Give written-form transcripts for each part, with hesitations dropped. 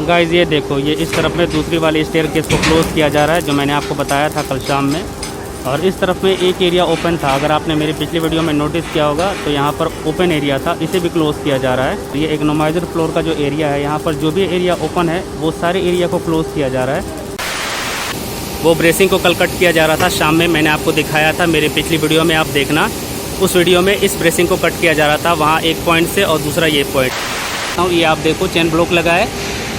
Guys ये देखो, ये इस तरफ में दूसरी वाली स्टेयरकेस को क्लोज़ किया जा रहा है, जो मैंने आपको बताया था कल शाम में। और इस तरफ में एक एरिया ओपन था, अगर आपने मेरी पिछली वीडियो में नोटिस किया होगा तो यहाँ पर ओपन एरिया था, इसे भी क्लोज़ किया जा रहा है। तो ये इकोनोमाइजर फ्लोर का जो एरिया है, यहाँ पर जो भी एरिया ओपन है वो सारे एरिया को क्लोज़ किया जा रहा है। वो ब्रेसिंग को कल कट किया जा रहा था, शाम में मैंने आपको दिखाया था, मेरी पिछली वीडियो में आप देखना। उस वीडियो में इस ब्रेसिंग को कट किया जा रहा था, वहाँ एक पॉइंट से और दूसरा ये पॉइंट। ये आप देखो चेन ब्लॉक लगा है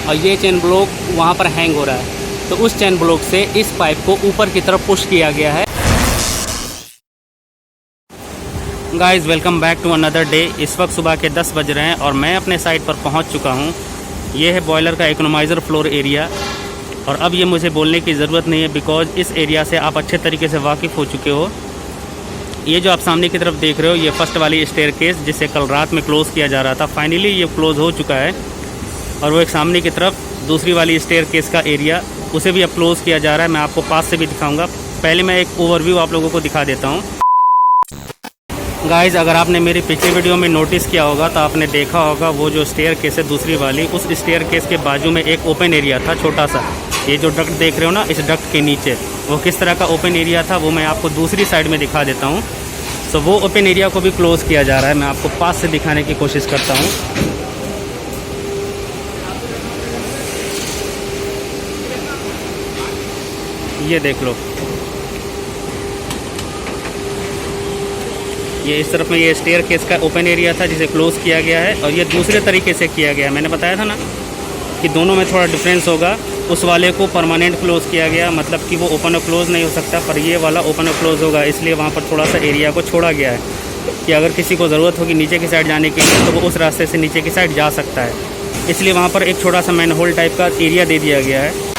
और ये चेन ब्लॉक वहाँ पर हैंग हो रहा है, तो उस चेन ब्लॉक से इस पाइप को ऊपर की तरफ पुश किया गया है। Guys welcome back to another day. इस वक्त सुबह के 10 बज रहे हैं और मैं अपने साइट पर पहुंच चुका हूं। ये है बॉयलर का इकोनोमाइज़र फ्लोर एरिया। और अब ये मुझे बोलने की ज़रूरत नहीं है, बिकॉज़ इस एरिया से आप अच्छे तरीके से वाकिफ़ हो चुके हो। ये जो आप सामने की तरफ देख रहे हो, ये फर्स्ट वाली स्टेयरकेस जिसे कल रात में क्लोज़ किया जा रहा था, फाइनली ये क्लोज़ हो चुका है। और वो एक सामने की तरफ दूसरी वाली स्टेयरकेस का एरिया, उसे भी अब क्लोज़ किया जा रहा है। मैं आपको पास से भी दिखाऊँगा। पहले मैं एक ओवरव्यू आप लोगों को दिखा देता हूँ। गाइस अगर आपने मेरी पिछली वीडियो में नोटिस किया होगा तो आपने देखा होगा, वो जो स्टेयरकेस है दूसरी वाली, उस स्टेयरकेस के बाजू में एक ओपन एरिया था छोटा सा। ये जो डक्ट देख रहे हो ना, इस डक्ट के नीचे वो किस तरह का ओपन एरिया था, वो मैं आपको दूसरी साइड में दिखा देता हूँ। सो वो ओपन एरिया को भी क्लोज़ किया जा रहा है। मैं आपको पास से दिखाने की कोशिश करता हूँ। ये देख लो, ये इस तरफ में ये स्टेयरकेस का ओपन एरिया था जिसे क्लोज़ किया गया है, और ये दूसरे तरीके से किया गया है। मैंने बताया था ना कि दोनों में थोड़ा डिफरेंस होगा। उस वाले को परमानेंट क्लोज़ किया गया, मतलब कि वो ओपन और क्लोज़ नहीं हो सकता, पर ये वाला ओपन और क्लोज़ होगा, इसलिए वहाँ पर थोड़ा सा एरिया को छोड़ा गया है कि अगर किसी को ज़रूरत होगी नीचे की साइड जाने के लिए तो वो उस रास्ते से नीचे की साइड जा सकता है। इसलिए वहाँ पर एक छोटा सा मैनहोल टाइप का एरिया दे दिया गया है।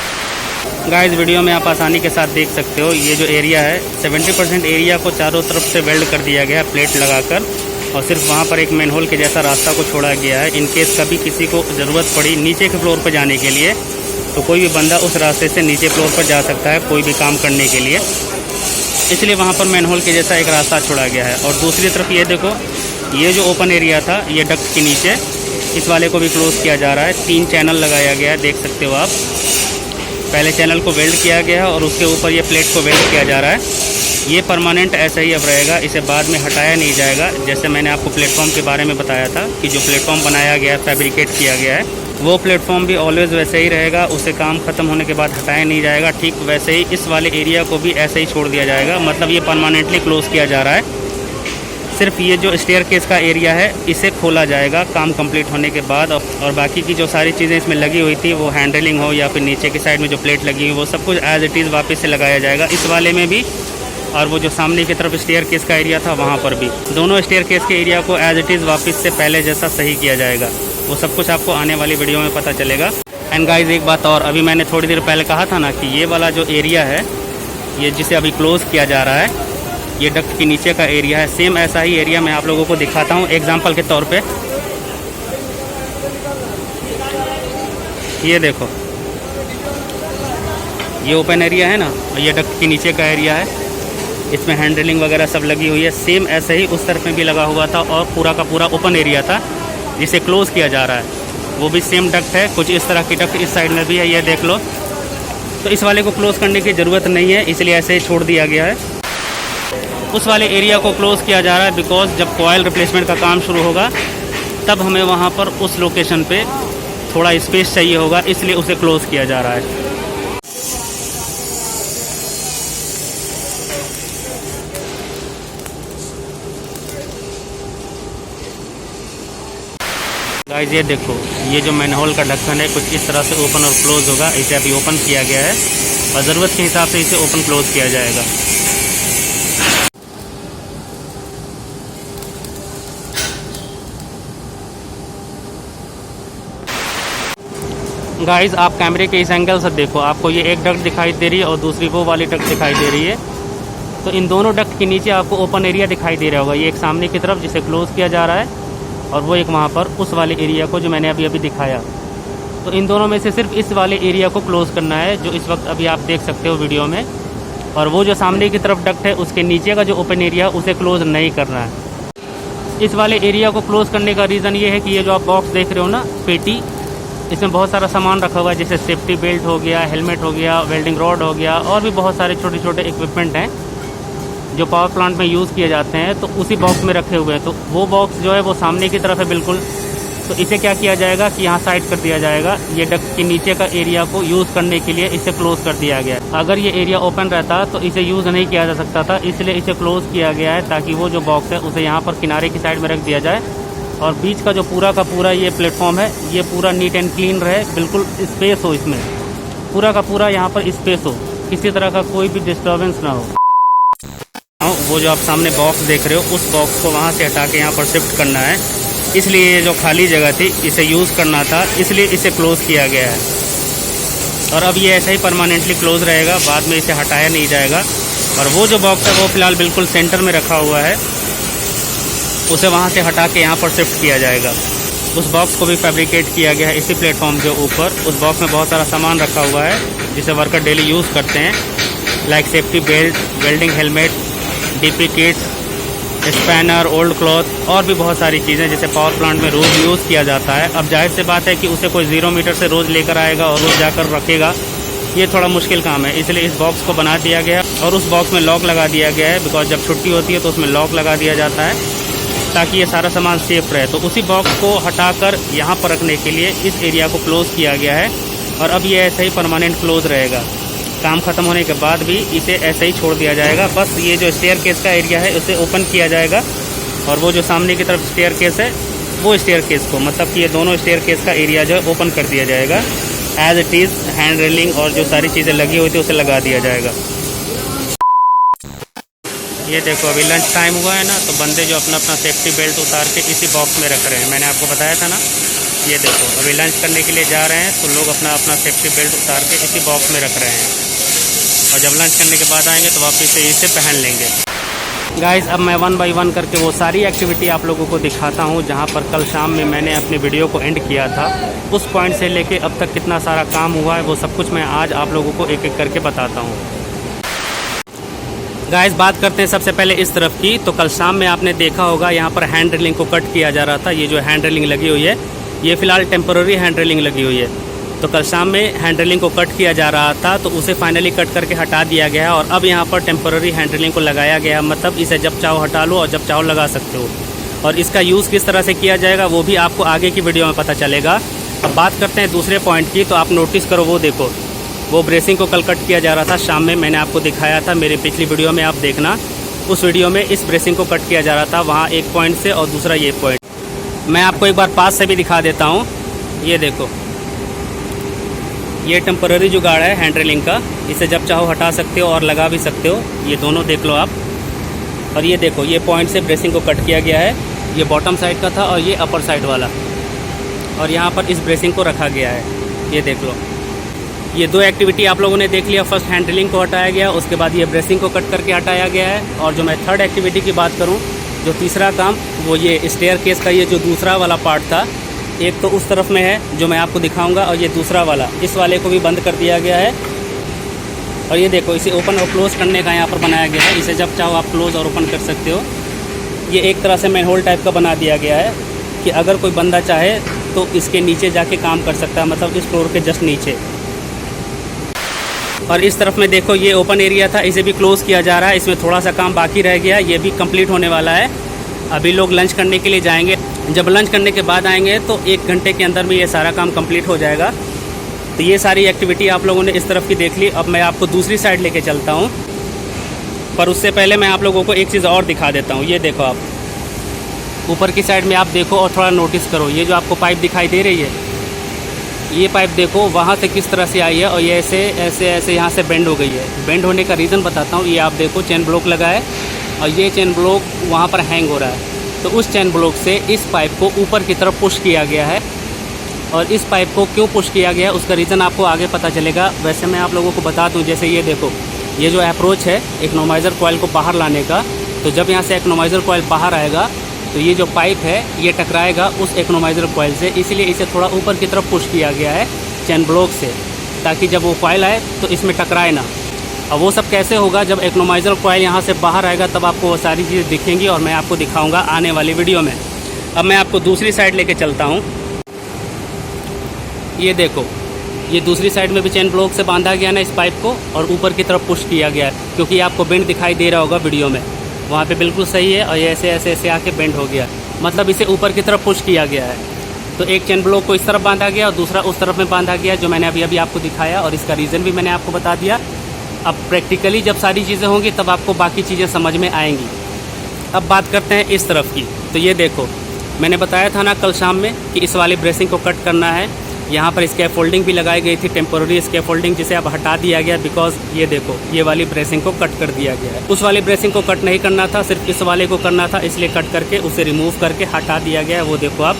गाइस वीडियो में आप आसानी के साथ देख सकते हो, ये जो एरिया है 70% एरिया को चारों तरफ से वेल्ड कर दिया गया है प्लेट लगाकर, और सिर्फ वहाँ पर एक मैनहोल के जैसा रास्ता को छोड़ा गया है। इनकेस कभी किसी को ज़रूरत पड़ी नीचे के फ्लोर पर जाने के लिए, तो कोई भी बंदा उस रास्ते से नीचे फ्लोर पर जा सकता है कोई भी काम करने के लिए, इसलिए वहाँ पर मैनहोल के जैसा एक रास्ता छोड़ा गया है। और दूसरी तरफ ये देखो, ये जो ओपन एरिया था ये डक्ट के नीचे, इस वाले को भी क्लोज़ किया जा रहा है। 3 चैनल लगाया गया है, देख सकते हो आप। पहले चैनल को वेल्ड किया गया है और उसके ऊपर ये प्लेट को वेल्ड किया जा रहा है। ये परमानेंट ऐसा ही अब रहेगा, इसे बाद में हटाया नहीं जाएगा। जैसे मैंने आपको प्लेटफॉर्म के बारे में बताया था कि जो प्लेटफॉर्म बनाया गया है, फैब्रिकेट किया गया है, वो प्लेटफॉर्म भी ऑलवेज़ वैसे ही रहेगा, उसे काम ख़त्म होने के बाद हटाया नहीं जाएगा। ठीक वैसे ही इस वाले एरिया को भी ऐसे ही छोड़ दिया जाएगा, मतलब ये परमानेंटली क्लोज़ किया जा रहा है। सिर्फ ये जो स्टेयरकेस का एरिया है इसे खोला जाएगा काम कंप्लीट होने के बाद, और बाकी की जो सारी चीज़ें इसमें लगी हुई थी, वो हैंडलिंग हो या फिर नीचे की साइड में जो प्लेट लगी हुई, वो सब कुछ एज़ इट इज़ वापस से लगाया जाएगा इस वाले में भी। और वो जो सामने की तरफ स्टेयरकेस का एरिया था वहाँ पर भी, दोनों स्टेयरकेस के एरिया को एज़ इट इज़ वापस से पहले जैसा सही किया जाएगा। वो सब कुछ आपको आने वाली वीडियो में पता चलेगा। एंड गाइस एक बात और, अभी मैंने थोड़ी देर पहले कहा था ना कि ये वाला जो एरिया है, ये जिसे अभी क्लोज़ किया जा रहा है, ये डक्ट के नीचे का एरिया है। सेम ऐसा ही एरिया मैं आप लोगों को दिखाता हूँ एग्जांपल के तौर पे। ये देखो, ये ओपन एरिया है ना, और ये डक्ट के नीचे का एरिया है, इसमें हैंडलिंग वगैरह सब लगी हुई है। सेम ऐसे ही उस तरफ में भी लगा हुआ था और पूरा का पूरा ओपन एरिया था जिसे क्लोज़ किया जा रहा है। वो भी सेम डक्ट है, कुछ इस तरह की डक्ट इस साइड में भी है, ये देख लो। तो इस वाले को क्लोज़ करने की ज़रूरत नहीं है, इसलिए ऐसे ही छोड़ दिया गया है। उस वाले एरिया को क्लोज़ किया जा रहा है बिकॉज़ जब कॉयल रिप्लेसमेंट का काम शुरू होगा तब हमें वहाँ पर उस लोकेशन पे थोड़ा स्पेस चाहिए होगा, इसलिए उसे क्लोज़ किया जा रहा है। गाइस ये देखो, ये जो मैनहोल का ढक्कन है कुछ इस तरह से ओपन और क्लोज़ होगा। इसे अभी ओपन किया गया है और ज़रूरत के हिसाब से इसे ओपन क्लोज़ किया जाएगा। गाइस आप कैमरे के इस एंगल से देखो, आपको ये एक डक्ट दिखाई दे रही है और दूसरी वो वाली डक्ट दिखाई दे रही है। तो इन दोनों डक्ट के नीचे आपको ओपन एरिया दिखाई दे रहा होगा। ये एक सामने की तरफ जिसे क्लोज़ किया जा रहा है, और वो एक वहाँ पर उस वाले एरिया को जो मैंने अभी दिखाया। तो इन दोनों में से सिर्फ इस वाले एरिया को क्लोज़ करना है, जो इस वक्त अभी आप देख सकते हो वीडियो में। और वो जो सामने की तरफ डक्ट है उसके नीचे का जो ओपन एरिया, उसे क्लोज़ नहीं करना है। इस वाले एरिया को क्लोज़ करने का रीज़न ये है कि ये जो आप बॉक्स देख रहे हो ना, पेटी, इसमें बहुत सारा सामान रखा हुआ है, जैसे सेफ्टी बेल्ट हो गया, हेलमेट हो गया, वेल्डिंग रॉड हो गया, और भी बहुत सारे छोटे छोटे इक्विपमेंट हैं जो पावर प्लांट में यूज़ किए जाते हैं। तो उसी बॉक्स में रखे हुए हैं। तो वो बॉक्स जो है वो सामने की तरफ है बिल्कुल। तो इसे क्या किया जाएगा कि यहाँ साइड कर दिया जाएगा। ये डक्ट के नीचे का एरिया को यूज़ करने के लिए इसे क्लोज़ कर दिया गया है। अगर ये एरिया ओपन रहता तो इसे यूज़ नहीं किया जा सकता था, इसलिए इसे क्लोज़ किया गया है ताकि वो जो बॉक्स है उसे यहाँ पर किनारे की साइड में रख दिया जाए और बीच का जो पूरा का पूरा ये प्लेटफॉर्म है ये पूरा नीट एंड क्लीन रहे, बिल्कुल स्पेस हो, इसमें पूरा का पूरा यहाँ पर स्पेस हो, किसी तरह का कोई भी डिस्टर्बेंस ना हो। वो जो आप सामने बॉक्स देख रहे हो उस बॉक्स को वहाँ से हटा के यहाँ पर शिफ्ट करना है, इसलिए ये जो खाली जगह थी इसे यूज़ करना था, इसलिए इसे क्लोज़ किया गया है। और अब ये ऐसा ही परमानेंटली क्लोज़ रहेगा, बाद में इसे हटाया नहीं जाएगा। और वो जो बॉक्स है वो फ़िलहाल बिल्कुल सेंटर में रखा हुआ है, उसे वहाँ से हटा के यहाँ पर शिफ्ट किया जाएगा। उस बॉक्स को भी फैब्रिकेट किया गया है इसी प्लेटफॉर्म के ऊपर। उस बॉक्स में बहुत सारा सामान रखा हुआ है जिसे वर्कर डेली यूज़ करते हैं, like safety belt, welding helmet, DP kit, spanner, old cloth और भी बहुत सारी चीज़ें जिसे पावर प्लांट में रोज़ यूज़ किया जाता है। अब जाहिर सी बात है कि उसे कोई 0 मीटर से रोज़ लेकर आएगा और रोज़ जाकर रखेगा, ये थोड़ा मुश्किल काम है, इसलिए इस बॉक्स को बना दिया गया और उस बॉक्स में लॉक लगा दिया गया है। बिकॉज जब छुट्टी होती है तो उसमें लॉक लगा दिया जाता है ताकि ये सारा सामान सेफ रहे। तो उसी बॉक्स को हटाकर यहाँ पर रखने के लिए इस एरिया को क्लोज़ किया गया है और अब ये ऐसे ही परमानेंट क्लोज़ रहेगा। काम ख़त्म होने के बाद भी इसे ऐसे ही छोड़ दिया जाएगा। बस ये जो स्टेयर केस का एरिया है उसे ओपन किया जाएगा और वो जो सामने की तरफ स्टेयर केस है वो स्टेयर केस को, मतलब कि ये दोनों स्टेयर केस का एरिया जो है ओपन कर दिया जाएगा। As it is hand railing और जो सारी चीज़ें लगी हुई थी उसे लगा दिया जाएगा। ये देखो अभी लंच टाइम हुआ है ना, तो बंदे जो अपना अपना सेफ्टी बेल्ट उतार के इसी बॉक्स में रख रहे हैं। मैंने आपको बताया था ना, ये देखो अभी लंच करने के लिए जा रहे हैं तो लोग अपना अपना सेफ्टी बेल्ट उतार के इसी बॉक्स में रख रहे हैं और जब लंच करने के बाद आएंगे तो वापस से इसे पहन लेंगे। गाइस अब मैं 1 बाय 1 करके वो सारी एक्टिविटी आप लोगों को दिखाता हूँ जहाँ पर कल शाम में मैंने अपनी वीडियो को एंड किया था। उस पॉइंट से लेके अब तक कितना सारा काम हुआ है वो सब कुछ मैं आज आप लोगों को एक एक करके बताता हूँ। गाइस बात करते हैं सबसे पहले इस तरफ की। तो कल शाम में आपने देखा होगा यहाँ पर हैंड रेलिंग को कट किया जा रहा था। ये जो हैंड रेलिंग लगी हुई है ये फ़िलहाल टेम्पररी हैंड रेलिंग लगी हुई है। तो कल शाम में हैंड रेलिंग को कट किया जा रहा था तो उसे फाइनली कट करके हटा दिया गया और अब यहाँ पर टेम्पररी हैंड रेलिंग को लगाया गया। मतलब इसे जब चाहो हटा लो और जब चाहो लगा सकते हो। और इसका यूज़ किस तरह से किया जाएगा वो भी आपको आगे की वीडियो में पता चलेगा। अब बात करते हैं दूसरे पॉइंट की। तो आप नोटिस करो, वो देखो वो ब्रेसिंग को कल कट किया जा रहा था शाम में, मैंने आपको दिखाया था मेरी पिछली वीडियो में, आप देखना उस वीडियो में इस ब्रेसिंग को कट किया जा रहा था वहाँ एक पॉइंट से और दूसरा ये पॉइंट। मैं आपको एक बार पास से भी दिखा देता हूँ। ये देखो ये टेम्पररी जुगाड़ है हैंड रेलिंग का, इसे जब चाहो हटा सकते हो और लगा भी सकते हो। ये दोनों देख लो आप। और ये देखो ये पॉइंट से ब्रेसिंग को कट किया गया है, ये बॉटम साइड का था और ये अपर साइड वाला, और यहाँ पर इस ब्रेसिंग को रखा गया है। ये देख लो, ये 2 एक्टिविटी आप लोगों ने देख लिया। फर्स्ट हैंड रेलिंग को हटाया गया, उसके बाद ये ब्रेसिंग को कट करके हटाया गया है। और जो मैं थर्ड एक्टिविटी की बात करूँ, जो तीसरा काम, वो ये स्टेयर केस का ये जो दूसरा वाला पार्ट था, एक तो उस तरफ में है जो मैं आपको दिखाऊंगा और ये दूसरा वाला, इस वाले को भी बंद कर दिया गया है। और ये देखो इसे ओपन और क्लोज़ करने का यहाँ पर बनाया गया है, इसे जब चाहो आप क्लोज़ और ओपन कर सकते हो। ये एक तरह से मैनहोल टाइप का बना दिया गया है कि अगर कोई बंदा चाहे तो इसके नीचे जाके काम कर सकता है, मतलब इस फ्लोर के जस्ट नीचे। और इस तरफ में देखो ये ओपन एरिया था, इसे भी क्लोज़ किया जा रहा है। इसमें थोड़ा सा काम बाकी रह गया, ये भी कंप्लीट होने वाला है। अभी लोग लंच करने के लिए जाएंगे, जब लंच करने के बाद आएंगे तो 1 घंटे के अंदर में ये सारा काम कंप्लीट हो जाएगा। तो ये सारी एक्टिविटी आप लोगों ने इस तरफ की देख ली। अब मैं आपको दूसरी साइड लेके चलता हूँ, पर उससे पहले मैं आप लोगों को एक चीज़ और दिखा देता हूँ। ये देखो आप ऊपर की साइड में आप देखो और थोड़ा नोटिस करो, ये जो आपको पाइप दिखाई दे रही है, ये पाइप देखो वहाँ से किस तरह से आई है और ये ऐसे ऐसे ऐसे यहाँ से बेंड हो गई है। बेंड होने का रीज़न बताता हूँ। ये आप देखो चेन ब्लॉक लगा है और ये चेन ब्लॉक वहाँ पर हैंग हो रहा है, तो उस चेन ब्लॉक से इस पाइप को ऊपर की तरफ पुश किया गया है। और इस पाइप को क्यों पुश किया गया उसका रीज़न आपको आगे पता चलेगा। वैसे मैं आप लोगों को बता दूं, जैसे ये देखो ये जो अप्रोच है इकोनोमाइज़र कॉइल को बाहर लाने का, तो जब यहाँ से इकोनोमाइज़र कॉइल बाहर आएगा तो ये जो पाइप है ये टकराएगा उस इकोनोमाइज़र कॉइल से, इसलिए इसे थोड़ा ऊपर की तरफ पुश किया गया है चेन ब्लॉक से, ताकि जब वो कॉइल आए तो इसमें टकराए ना। अब वो सब कैसे होगा, जब इकोनोमाइज़र कॉइल यहाँ से बाहर आएगा तब आपको वो सारी चीज़ें दिखेंगी और मैं आपको दिखाऊंगा आने वाली वीडियो में। अब मैं आपको दूसरी साइड लेके चलता हूँ। ये देखो, ये दूसरी साइड में भी चेन ब्लॉक से बांधा गया ना इस पाइप को, और ऊपर की तरफ पुश किया गया है, क्योंकि आपको बेंड दिखाई दे रहा होगा वीडियो में, वहाँ पे बिल्कुल सही है, और ये ऐसे ऐसे ऐसे आके बेंड हो गया, मतलब इसे ऊपर की तरफ पुश किया गया है। तो एक चेन ब्लॉक को इस तरफ बांधा गया और दूसरा उस तरफ में बांधा गया, जो मैंने अभी अभी आपको दिखाया, और इसका रीज़न भी मैंने आपको बता दिया। अब प्रैक्टिकली जब सारी चीज़ें होंगी तब आपको बाकी चीज़ें समझ में आएंगी। अब बात करते हैं इस तरफ की। तो ये देखो, मैंने बताया था ना कल शाम में कि इस वाली ब्रेसिंग को कट करना है। यहाँ पर स्कैफ फोल्डिंग भी लगाई गई थी, टेम्पोररी स्कैफ फोल्डिंग, जिसे अब हटा दिया गया, बिकॉज ये देखो ये वाली ब्रेसिंग को कट कर दिया गया है। उस वाली ब्रेसिंग को कट नहीं करना था, सिर्फ इस वाले को करना था, इसलिए कट करके उसे रिमूव करके हटा दिया गया है। वो देखो आप,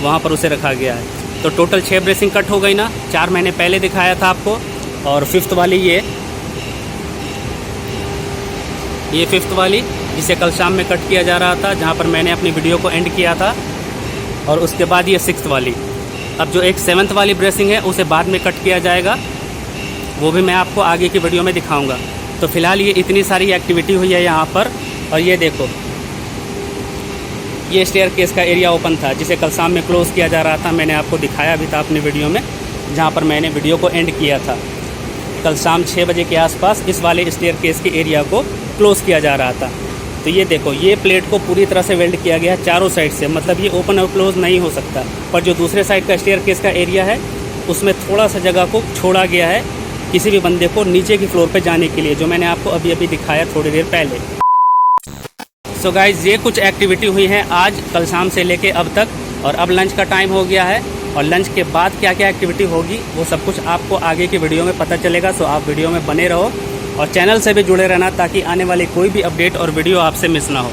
वहाँ पर उसे रखा गया है। तो टोटल 6 ब्रेसिंग कट हो गई ना, 4 मैंने पहले दिखाया था आपको, और फिफ्थ वाली ये 5th वाली, जिसे कल शाम में कट किया जा रहा था, जहाँ पर मैंने अपनी वीडियो को एंड किया था, और उसके बाद ये 6th वाली। अब जो एक 7th वाली ब्रेसिंग है उसे बाद में कट किया जाएगा, वो भी मैं आपको आगे की वीडियो में दिखाऊंगा। तो फिलहाल ये इतनी सारी एक्टिविटी हुई है यहाँ पर। और ये देखो, ये स्टेयरकेस का एरिया ओपन था, जिसे कल शाम में क्लोज़ किया जा रहा था। मैंने आपको दिखाया भी था अपनी वीडियो में, जहाँ पर मैंने वीडियो को एंड किया था। कल शाम 6 बजे के आसपास इस वाले स्टेयरकेस के एरिया को क्लोज़ किया जा रहा था। तो ये देखो, ये प्लेट को पूरी तरह से वेल्ड किया गया है चारों साइड से, मतलब ये ओपन और क्लोज नहीं हो सकता। पर जो दूसरे साइड का स्टेयरकेस का एरिया है, उसमें थोड़ा सा जगह को छोड़ा गया है किसी भी बंदे को नीचे की फ्लोर पे जाने के लिए, जो मैंने आपको अभी अभी दिखाया थोड़ी देर पहले। सो गाइज, ये कुछ एक्टिविटी हुई है आज कल शाम से लेके अब तक, और अब लंच का टाइम हो गया है, और लंच के बाद क्या क्या एक्टिविटी होगी वो सब कुछ आपको आगे की वीडियो में पता चलेगा। सो आप वीडियो में बने रहो और चैनल से भी जुड़े रहना, ताकि आने वाली कोई भी अपडेट और वीडियो आपसे मिस ना हो।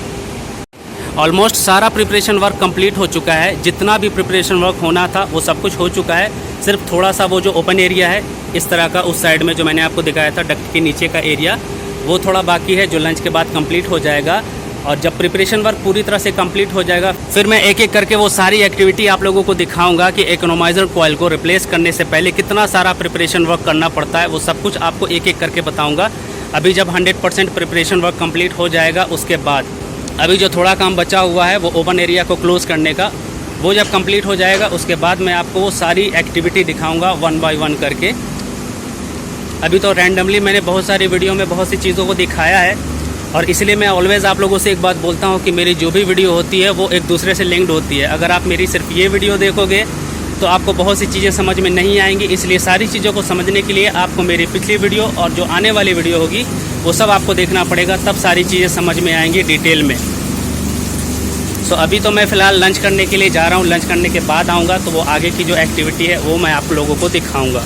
ऑलमोस्ट सारा प्रिपरेशन वर्क कंप्लीट हो चुका है, जितना भी प्रिपरेशन वर्क होना था वो सब कुछ हो चुका है। सिर्फ थोड़ा सा वो जो ओपन एरिया है इस तरह का उस साइड में, जो मैंने आपको दिखाया था डक्ट के नीचे का एरिया, वो थोड़ा बाकी है, जो लंच के बाद कंप्लीट हो जाएगा। और जब प्रिपरेशन वर्क पूरी तरह से कंप्लीट हो जाएगा, फिर मैं एक एक करके वो सारी एक्टिविटी आप लोगों को दिखाऊंगा कि इकोनोमाइजर कॉइल को रिप्लेस करने से पहले कितना सारा प्रिपरेशन वर्क करना पड़ता है। वो सब कुछ आपको एक एक करके बताऊंगा। अभी जब 100% प्रिपरेशन वर्क कंप्लीट हो जाएगा, उसके बाद अभी जो थोड़ा काम बचा हुआ है वो ओपन एरिया को क्लोज़ करने का, वो जब कंप्लीट हो जाएगा उसके बाद मैं आपको वो सारी एक्टिविटी दिखाऊँगा 1 बाय 1 करके। अभी तो रैंडमली मैंने बहुत सारी वीडियो में बहुत सी चीज़ों को दिखाया है, और इसलिए मैं ऑलवेज़ आप लोगों से एक बात बोलता हूँ कि मेरी जो भी वीडियो होती है वो एक दूसरे से लिंक्ड होती है। अगर आप मेरी सिर्फ ये वीडियो देखोगे तो आपको बहुत सी चीज़ें समझ में नहीं आएंगी, इसलिए सारी चीज़ों को समझने के लिए आपको मेरी पिछली वीडियो और जो आने वाली वीडियो होगी वो सब आपको देखना पड़ेगा, तब सारी चीज़ें समझ में आएंगी डिटेल में। सो अभी तो मैं फ़िलहाल लंच करने के लिए जा रहा हूँ, लंच करने के बाद आऊँगा तो वो आगे की जो एक्टिविटी है वो मैं आप लोगों को दिखाऊँगा।